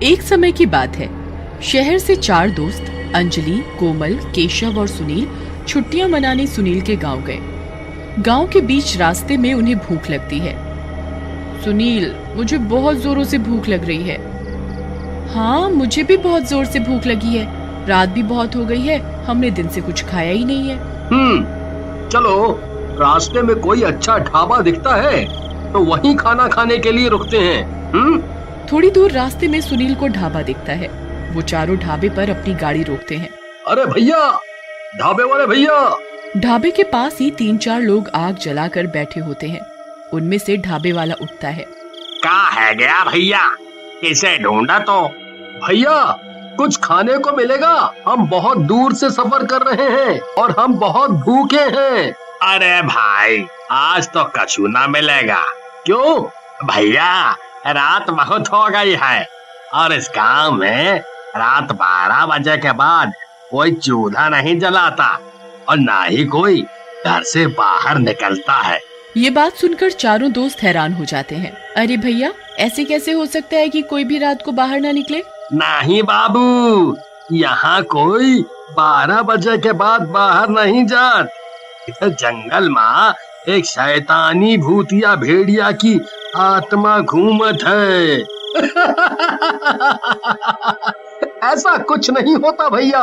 एक समय की बात है। शहर से 4 दोस्त अंजलि, कोमल, केशव और सुनील छुट्टियां मनाने सुनील के गांव गए। गांव के बीच रास्ते में उन्हें भूख लगती है। सुनील, मुझे बहुत जोरों से भूख लग रही है। हाँ, मुझे भी बहुत जोर से भूख लगी है। रात भी बहुत हो गई है, हमने दिन से कुछ खाया ही नहीं है। चलो, रास्ते में कोई अच्छा ढाबा दिखता है तो वहीं खाना खाने के लिए रुकते हैं। थोड़ी दूर रास्ते में सुनील को ढाबा दिखता है। वो चारों ढाबे पर अपनी गाड़ी रोकते हैं। अरे भैया, ढाबे वाले भैया। ढाबे के पास ही 3-4 लोग आग जलाकर बैठे होते हैं। उनमें से ढाबे वाला उठता है। क्या है गया भैया, किसे ढूंढा? तो भैया, कुछ खाने को मिलेगा? हम बहुत दूर से सफर कर रहे हैं और हम बहुत भूखे हैं। अरे भाई, आज तो कछु ना मिलेगा। क्यों? भैया, रात बहुत हो गई है और इस गांव में रात 12 बजे के बाद कोई चूल्हा नहीं जलाता और ना ही कोई घर से बाहर निकलता है। ये बात सुनकर चारों दोस्त हैरान हो जाते हैं। अरे भैया, ऐसे कैसे हो सकता है कि कोई भी रात को बाहर ना निकले? नहीं बाबू, यहाँ कोई 12 बजे के बाद बाहर नहीं जात। इधर जंगल में एक शैतानी भूतिया भेड़िया की आत्मा घूमत है। ऐसा कुछ नहीं होता भैया,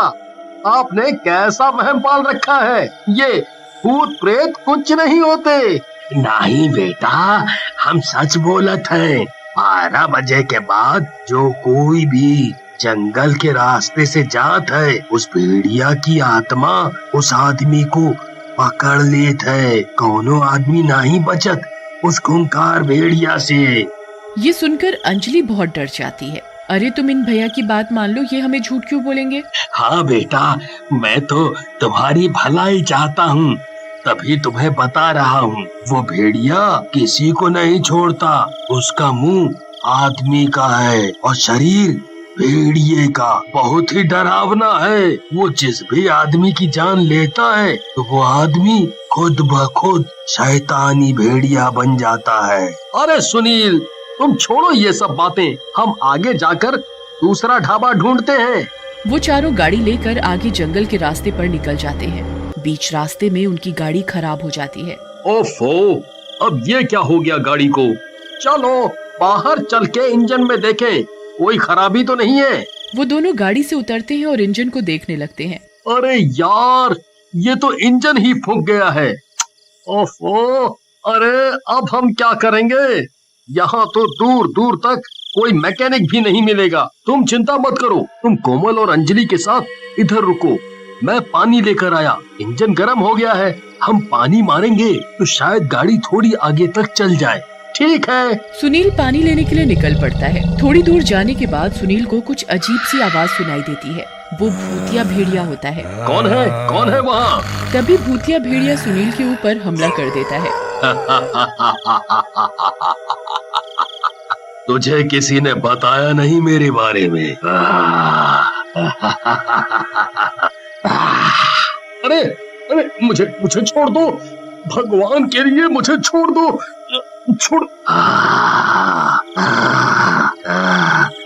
आपने कैसा वहम पाल रखा है। ये भूत प्रेत कुछ नहीं होते। नहीं बेटा, हम सच बोलत हैं। 12 बजे के बाद जो कोई भी जंगल के रास्ते से जात है, उस भेड़िया की आत्मा उस आदमी को पकड़ लेत है। कौनो आदमी नहीं बचत उस खूंखार भेड़िया से। ये सुनकर अंजलि बहुत डर जाती है। अरे तुम इन भैया की बात मान लो, ये हमें झूठ क्यों बोलेंगे? हाँ बेटा, मैं तो तुम्हारी भलाई चाहता हूँ, तभी तुम्हें बता रहा हूँ। वो भेड़िया किसी को नहीं छोड़ता। उसका मुंह आदमी का है और शरीर भेड़िए का। बहुत ही डरावना है। वो जिस भी आदमी की जान लेता है तो वो आदमी खुद ब खुद शैतानी भेड़िया बन जाता है। अरे सुनील, तुम छोड़ो ये सब बातें, हम आगे जाकर दूसरा ढाबा ढूंढते हैं। वो चारों गाड़ी लेकर आगे जंगल के रास्ते पर निकल जाते हैं। बीच रास्ते में उनकी गाड़ी खराब हो जाती है। ओफो, अब ये क्या हो गया गाड़ी को? चलो बाहर चल के इंजन में देखें, कोई खराबी तो नहीं है। वो दोनों गाड़ी से उतरते हैं और इंजन को देखने लगते हैं। अरे यार, ये तो इंजन ही फूंक गया है। ओफो, अरे अब हम क्या करेंगे? यहाँ तो दूर दूर तक कोई मैकेनिक भी नहीं मिलेगा। तुम चिंता मत करो, तुम कोमल और अंजलि के साथ इधर रुको, मैं पानी लेकर आया। इंजन गर्म हो गया है, हम पानी मारेंगे तो शायद गाड़ी थोड़ी आगे तक चल जाए। ठीक है। सुनील पानी लेने के लिए निकल पड़ता है। थोड़ी दूर जाने के बाद सुनील को कुछ अजीब सी आवाज सुनाई देती है। वो भूतिया भेड़िया होता है। कौन है? कौन है वहाँ? तभी भूतिया भेड़िया सुनील के ऊपर हमला कर देता है। तुझे किसी ने बताया नहीं मेरे बारे में? अरे अरे, मुझे छोड़ दो, भगवान के लिए मुझे छोड़ दो, छोड़।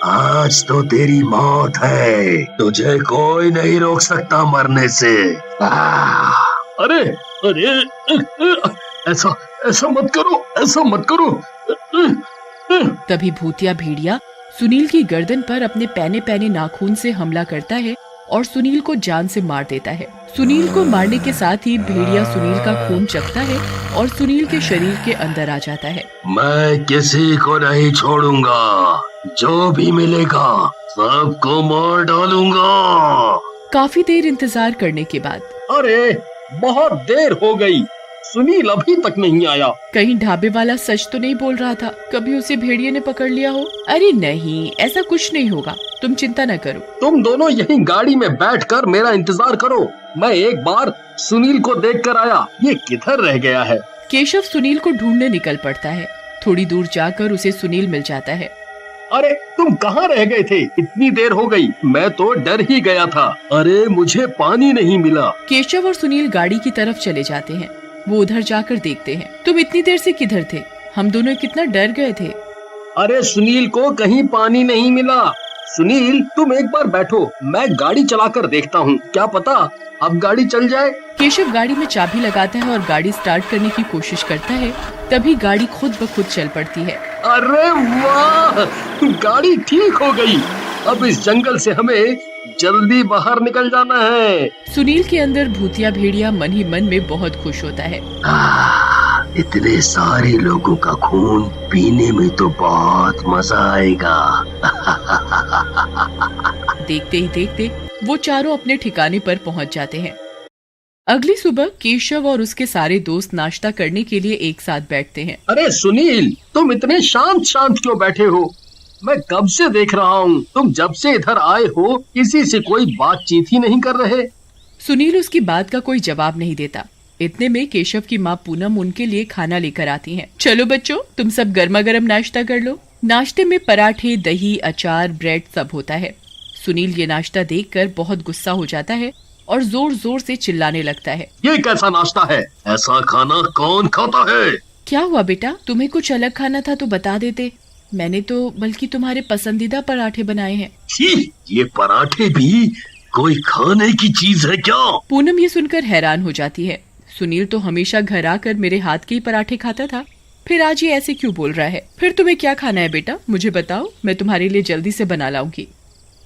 आज तो तेरी मौत है, तुझे कोई नहीं रोक सकता मरने से। अरे अरे, ऐसा मत करो, ऐसा मत करो। तभी भूतिया भेड़िया सुनील की गर्दन पर अपने पैने पैने नाखून से हमला करता है और सुनील को जान से मार देता है। सुनील को मारने के साथ ही भेड़िया सुनील का खून चखता है और सुनील के शरीर के अंदर आ जाता है। मैं किसी को नहीं छोड़ूंगा, जो भी मिलेगा सबको मार डालूंगा। काफी देर इंतजार करने के बाद, अरे बहुत देर हो गई, सुनील अभी तक नहीं आया। कहीं ढाबे वाला सच तो नहीं बोल रहा था? कभी उसे भेड़िए ने पकड़ लिया हो? अरे नहीं, ऐसा कुछ नहीं होगा, तुम चिंता न करो। तुम दोनों यहीं गाड़ी में बैठकर मेरा इंतजार करो, मैं एक बार सुनील को देखकर आया। ये किधर रह गया है? केशव सुनील को ढूंढने निकल पड़ता है। थोड़ी दूर जाकर उसे सुनील मिल जाता है। अरे तुम कहाँ रह गए थे? इतनी देर हो गई, मैं तो डर ही गया था। अरे मुझे पानी नहीं मिला। केशव और सुनील गाड़ी की तरफ चले जाते हैं। वो उधर जाकर देखते हैं। तुम इतनी देर से किधर थे? हम दोनों कितना डर गए थे। अरे सुनील को कहीं पानी नहीं मिला, सुनील, तुम एक बार बैठो, मैं गाड़ी चलाकर देखता हूँ, क्या पता अब गाड़ी चल जाए। केशव गाड़ी में चाबी लगाता है और गाड़ी स्टार्ट करने की कोशिश करता है। तभी गाड़ी खुद ब खुद चल पड़ती है। अरे वाह, गाड़ी ठीक हो गई। अब इस जंगल से हमें जल्दी बाहर निकल जाना है। सुनील के अंदर भूतिया भेड़िया मन ही मन में बहुत खुश होता है। इतने सारे लोगों का खून पीने में तो बहुत मजा आएगा। देखते ही देखते वो चारों अपने ठिकाने पर पहुंच जाते हैं। अगली सुबह केशव और उसके सारे दोस्त नाश्ता करने के लिए एक साथ बैठते हैं। अरे सुनील, तुम इतने शांत शांत क्यों बैठे हो? मैं कब से देख रहा हूँ, तुम जब से इधर आए हो किसी से कोई बातचीत ही नहीं कर रहे। सुनील उसकी बात का कोई जवाब नहीं देता। इतने में केशव की माँ पूनम उनके लिए खाना लेकर आती हैं। चलो बच्चों, तुम सब गर्मा गर्म नाश्ता कर लो। नाश्ते में पराठे, दही, अचार, ब्रेड सब होता है। सुनील ये नाश्ता देखकर बहुत गुस्सा हो जाता है और जोर जोर से चिल्लाने लगता है। ये कैसा नाश्ता है? ऐसा खाना कौन खाता है? क्या हुआ बेटा, तुम्हें कुछ अलग खाना था तो बता देते। मैंने तो बल्कि तुम्हारे पसंदीदा पराठे बनाए हैं। ये पराठे भी कोई खाने की चीज है क्या? पूनम ये सुनकर हैरान हो जाती है। सुनील तो हमेशा घर आकर मेरे हाथ के ही पराठे खाता था, फिर आज ये ऐसे क्यों बोल रहा है? फिर तुम्हें क्या खाना है बेटा, मुझे बताओ, मैं तुम्हारे लिए जल्दी से बना लाऊंगी।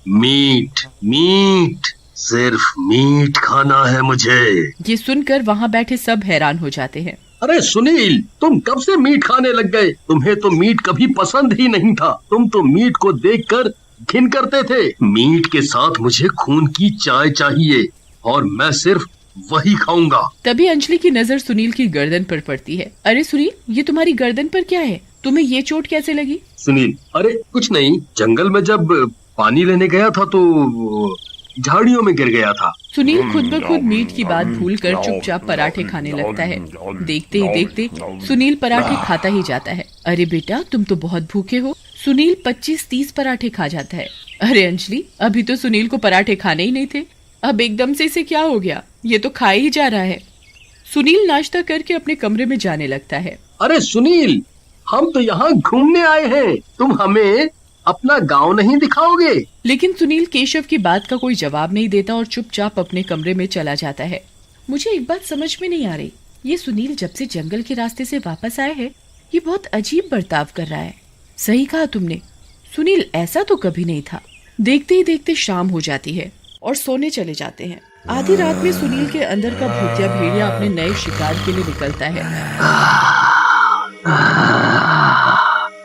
मीट, मीट, सिर्फ मीट खाना है मुझे। ये सुनकर वहाँ बैठे सब हैरान हो जाते हैं। अरे सुनील, तुम कब से मीट खाने लग गए? तुम्हें तो मीट कभी पसंद ही नहीं था। तुम तो मीट को देखकर घिन करते थे। मीट के साथ मुझे खून की चाय चाहिए और मैं सिर्फ वही खाऊंगा। तभी अंजलि की नजर सुनील की गर्दन पर पड़ती है। अरे सुनील, ये तुम्हारी गर्दन पर क्या है? तुम्हें ये चोट कैसे लगी? सुनील, अरे कुछ नहीं, जंगल में जब पानी लेने गया था तो झाड़ियों में गिर गया था। सुनील खुद ब खुद मीट की बात भूलकर चुपचाप पराठे खाने लगता है। देखते ही देखते सुनील पराठे खाता ही जाता है। अरे बेटा, तुम तो बहुत भूखे हो। सुनील 25-30 पराठे खा जाता है। अरे अंजलि, अभी तो सुनील को पराठे खाने ही नहीं थे, अब एकदम से इसे क्या हो गया? ये तो खा ही जा रहा है। सुनील नाश्ता करके अपने कमरे में जाने लगता है। अरे सुनील, हम तो यहाँ घूमने आए हैं, तुम हमें अपना गांव नहीं दिखाओगे? लेकिन सुनील केशव की बात का कोई जवाब नहीं देता और चुपचाप अपने कमरे में चला जाता है। मुझे एक बात समझ में नहीं आ रही, ये सुनील जब से जंगल के रास्ते से वापस आए हैं, ये बहुत अजीब बर्ताव कर रहा है। सही कहा तुमने, सुनील ऐसा तो कभी नहीं था। देखते ही देखते शाम हो जाती है और सोने चले जाते हैं। आधी रात में सुनील के अंदर का भूतिया भेड़िया अपने नए शिकार के लिए निकलता है।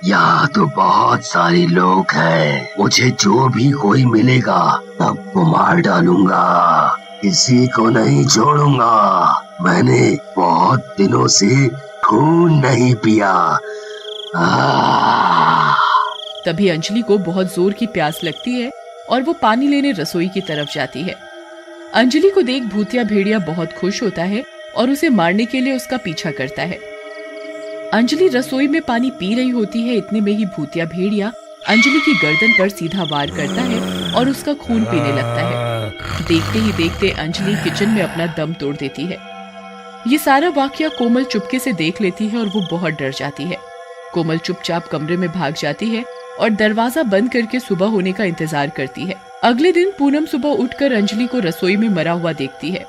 यहाँ तो बहुत सारे लोग हैं, मुझे जो भी कोई मिलेगा सबको मार डालूंगा, किसी को नहीं छोड़ूंगा। मैंने बहुत दिनों से खून नहीं पिया। तभी अंजलि को बहुत जोर की प्यास लगती है और वो पानी लेने रसोई की तरफ जाती है। अंजलि को देख भूतिया भेड़िया बहुत खुश होता है और उसे मारने के लिए उसका पीछा करता है। अंजलि रसोई में पानी पी रही होती है, इतने में ही भूतिया भेड़िया अंजलि की गर्दन पर सीधा वार करता है और उसका खून पीने लगता है। देखते ही देखते अंजलि किचन में अपना दम तोड़ देती है। ये सारा वाकया कोमल चुपके से देख लेती है और वो बहुत डर जाती है। कोमल चुपचाप कमरे में भाग जाती है और दरवाजा बंद करके सुबह होने का इंतजार करती है। अगले दिन पूनम सुबह उठकर अंजलि को रसोई में मरा हुआ देखती है।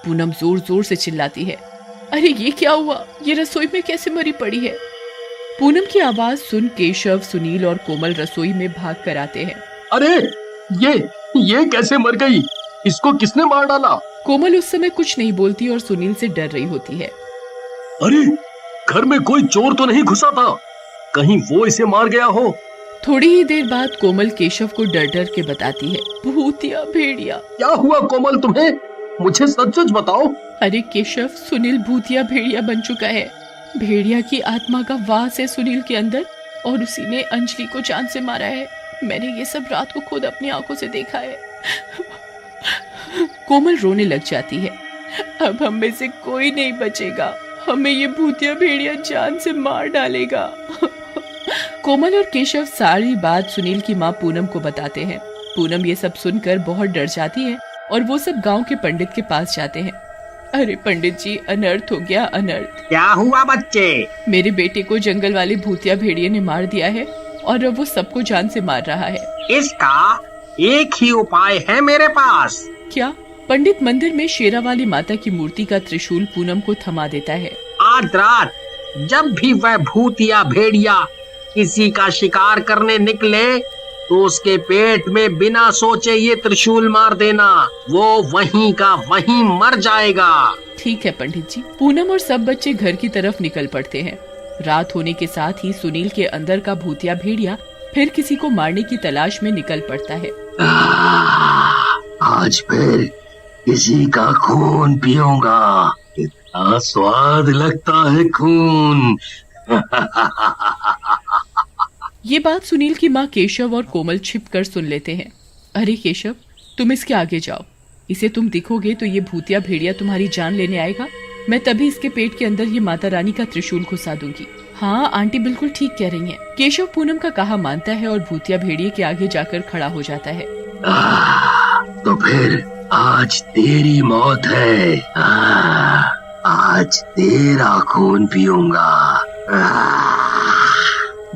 पूनम जोर जोर से चिल्लाती है, अरे ये क्या हुआ? ये रसोई में कैसे मरी पड़ी है? पूनम की आवाज सुन केशव, सुनील और कोमल रसोई में भाग कर आते हैं। अरे ये कैसे मर गई? इसको किसने मार डाला? कोमल उस समय कुछ नहीं बोलती और सुनील से डर रही होती है। अरे घर में कोई चोर तो नहीं घुसा था? कहीं वो इसे मार गया हो? थोड़ी ही देर बाद कोमल केशव को डर डर के बताती है, भूतिया भेड़िया। क्या हुआ कोमल तुम्हें? मुझे सच सच बताओ। अरे केशव, सुनील भूतिया भेड़िया बन चुका है। भेड़िया की आत्मा का वास है सुनील के अंदर और उसी ने अंजलि को जान से मारा है। मैंने ये सब रात को खुद अपनी आंखों से देखा है। कोमल रोने लग जाती है। अब हम में से कोई नहीं बचेगा, हमें ये भूतिया भेड़िया जान से मार डालेगा। कोमल और केशव सारी बात सुनील की माँ पूनम को बताते हैं। पूनम ये सब सुनकर बहुत डर जाती है और वो सब गांव के पंडित के पास जाते हैं। अरे पंडित जी, अनर्थ हो गया, अनर्थ। क्या हुआ बच्चे? मेरे बेटे को जंगल वाले भूतिया भेड़िए ने मार दिया है और अब वो सबको जान से मार रहा है। इसका एक ही उपाय है मेरे पास। क्या? पंडित मंदिर में शेरावाली माता की मूर्ति का त्रिशूल पूनम को थमा देता है। आज रात जब भी वह भूत या भेड़िया किसी का शिकार करने निकले तो उसके पेट में बिना सोचे ये त्रिशूल मार देना, वो वहीं का वहीं मर जाएगा। ठीक है पंडित जी। पूनम और सब बच्चे घर की तरफ निकल पड़ते हैं। रात होने के साथ ही सुनील के अंदर का भूतिया भेड़िया फिर किसी को मारने की तलाश में निकल पड़ता है। आज फिर किसी का खून पीऊंगा, इतना स्वाद लगता है खून। ये बात सुनील की माँ केशव और कोमल छिपकर सुन लेते हैं। अरे केशव, तुम इसके आगे जाओ, इसे तुम दिखोगे तो ये भूतिया भेड़िया तुम्हारी जान लेने आएगा। मैं तभी इसके पेट के अंदर ये माता रानी का त्रिशूल घुसा दूंगी। हाँ, आंटी बिल्कुल ठीक कह रही हैं। केशव पूनम का कहा मानता है और भूतिया भेड़िए के आगे जाकर खड़ा हो जाता है। तो फिर आज तेरी मौत है। आज तेरा खून पीऊंगा।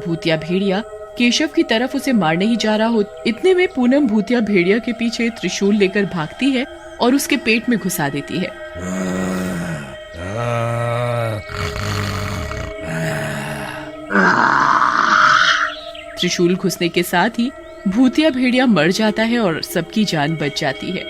भूतिया भेड़िया केशव की तरफ उसे मारने ही जा रहा हो, इतने में पूनम भूतिया भेड़िया के पीछे त्रिशूल लेकर भागती है और उसके पेट में घुसा देती है। त्रिशूल घुसने के साथ ही भूतिया भेड़िया मर जाता है और सबकी जान बच जाती है।